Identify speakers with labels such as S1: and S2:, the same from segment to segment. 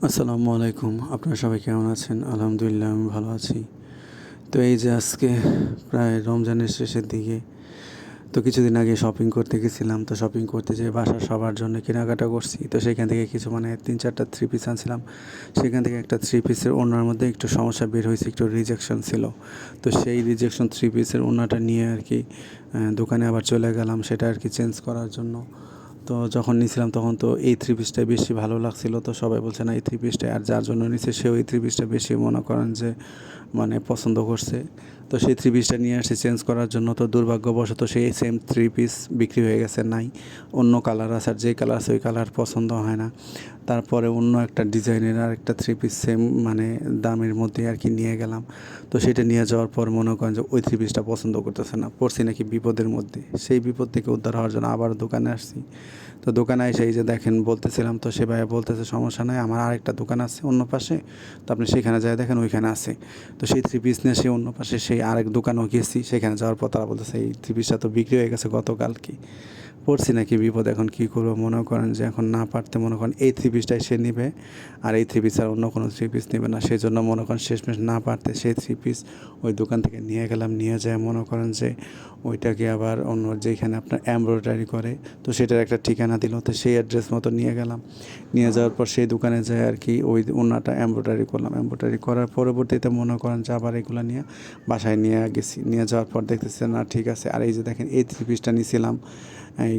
S1: আসসালামু আলাইকুম। আপনারা সবাই কেমন আছেন? আলহামদুলিল্লাহ আমি ভালো আছি। তো এই যে আজকে প্রায় রমজানের শেষের দিকে, তো কিছুদিন আগে শপিং করতে গেছিলাম। তো শপিং করতে যেয়ে বাসার সবার জন্য কেনাকাটা করছি। তো সেখান থেকে কিছু ৩-৪টা থ্রি পিস আনছিলাম। সেখান থেকে একটা থ্রি পিসের ওড়নার মধ্যে একটু সমস্যা বের হয়েছে, একটু রিজেকশন ছিল। তো সেই রিজেকশন থ্রি পিসের ওড়নাটা নিয়ে দোকানে আবার চলে গেলাম সেটা চেঞ্জ করার জন্য। তো যখন নিয়েছিলাম তখন তো এই থ্রি পিসটাই বেশি ভালো লাগছিলো। তো সবাই বলছে না এই থ্রি পিসটাই, আর যার জন্য নিছে সেও এই থ্রি পিসটা বেশি মনে করেন যে পছন্দ করছে। তো সেই থ্রি পিসটা নিয়ে আসি চেঞ্জ করার জন্য। তো দুর্ভাগ্যবশত সেই সেম থ্রি পিস বিক্রি হয়ে গেছে, নাই, অন্য কালার আছে, আর যেই কালার আছে ওই কালার পছন্দ হয় না। তারপরে অন্য একটা ডিজাইনের আর একটা থ্রি পিস সেম দামের মধ্যে নিয়ে গেলাম। তো সেটা নিয়ে যাওয়ার পর মনে করেন যে ওই থ্রি পিসটা পছন্দ করতেছে না, পড়ছি নাকি বিপদের মধ্যে। সেই বিপদ থেকে উদ্ধার হওয়ার জন্য আবার দোকানে আসছি। তো দোকানে এসে এই যে দেখেন বলতেছিলাম, তো সে ভাইয়া বলতেছে সমস্যা নাই, আমার আরেকটা দোকান আছে অন্য পাশে, তো আপনি সেখানে যাই দেখেন ওইখানে আছে। তো সেই থ্রি পিস নিয়ে সেই অন্য পাশে সেই আরেক দোকানেও গেছি। সেখানে যাওয়ার পর তারা বলতেছে এই থ্রি পিসটা তো বিক্রি হয়ে গেছে গতকালকে। পড়ছি নাকি বিপদ, এখন কী করবো? মনে করেন যে এখন না পারতে মনে করেন এই থ্রি পিসটাই সে নেবে, আর এই থ্রি পিস আর অন্য কোনো থ্রি পিস নেবে না। সেই জন্য মনে করেন শেষমেশ না পারতে সেই থ্রি পিস ওই দোকান থেকে নিয়ে গেলাম। নিয়ে যায় মনে করেন যে ওইটাকে আবার অন্য যেখানে আপনার এমব্রয়ডারি করে, তো সেটার একটা ঠিকানা দিল। তো সেই অ্যাড্রেস মতো নিয়ে গেলাম। নিয়ে যাওয়ার পর সেই দোকানে যায় ওই ওনাটা এমব্রয়ডারি করলাম। এমব্রয়ডারি করার পরবর্তীতে মনে করেন যে আবার এগুলো নিয়ে বাসায় নিয়ে গেছি। নিয়ে যাওয়ার পর দেখতেছি না ঠিক আছে। আর এই যে দেখেন এই থ্রি পিসটা নিয়েছিলাম, এই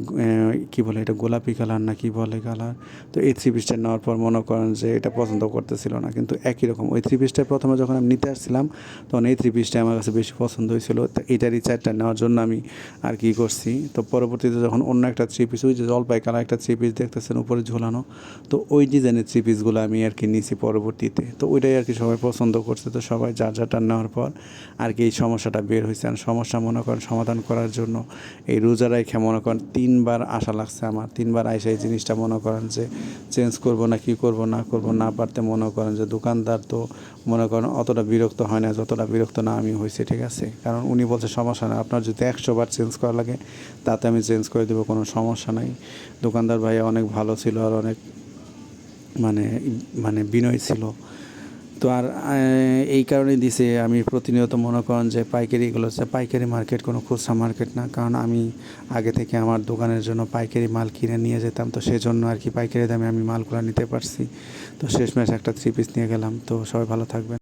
S1: কী বলে এটা, গোলাপি কালার না কি বলে কালার। তো এই থ্রি পিসটা নেওয়ার পর মনে করেন যে এটা পছন্দ করতেছিল না, কিন্তু একই রকম ওই থ্রি পিসটা প্রথমে যখন আমি নিতে আসছিলাম তখন এই থ্রি পিসটা আমার কাছে বেশি পছন্দ হয়েছিল। তো এটারই চারটা নেওয়ার জন্য আমি করছি। তো পরবর্তীতে যখন অন্য একটা থ্রি পিস, ওই যে জলপাই কালার একটা থ্রি পিস দেখতেছেন উপরে ঝোলানো, তো ওই ডিজাইনের থ্রি পিসগুলো আমি নিয়েছি পরবর্তীতে। তো ওইটাই সবাই পছন্দ করছে। তো সবাই যার যারটা নেওয়ার পর এই সমস্যাটা বের হয়েছে। আর সমস্যা মনে করেন সমাধান করার জন্য এই রোজারাই মনে করেন 3বার আসা লাগছে আমার। 3বার আইসা এই জিনিসটা মনে করেন যে চেঞ্জ করবো না কি করবো না করবো, না পারতে মনে করেন যে দোকানদার তো মনে করেন অতটা বিরক্ত হয় না যতটা বিরক্ত না আমি হয়েছি, ঠিক আছে? কারণ উনি বলছে সমস্যা নেই, আপনার যদি 100বার চেঞ্জ করা লাগে তাতে আমি চেঞ্জ করে দেবো, কোনো সমস্যা নাই। দোকানদার ভাইয়া অনেক ভালো ছিল, আর অনেক মানে বিনয় ছিল। তো আর এই কারণেই দিছে আমি প্রতিনিয়ত মনে করেন যে পাইকারিগুলো হচ্ছে পাইকারি মার্কেট, কোনো খুচরা মার্কেট না। কারণ আমি আগে থেকে আমার দোকানের জন্য পাইকারি মাল কিনে নিয়ে যেতাম। তো সেজন্য পাইকারি দামে আমি মালগুলো নিতে পারছি। তো শেষমেশ একটা থ্রি পিস নিয়ে গেলাম। তো সবাই ভালো থাকবেন।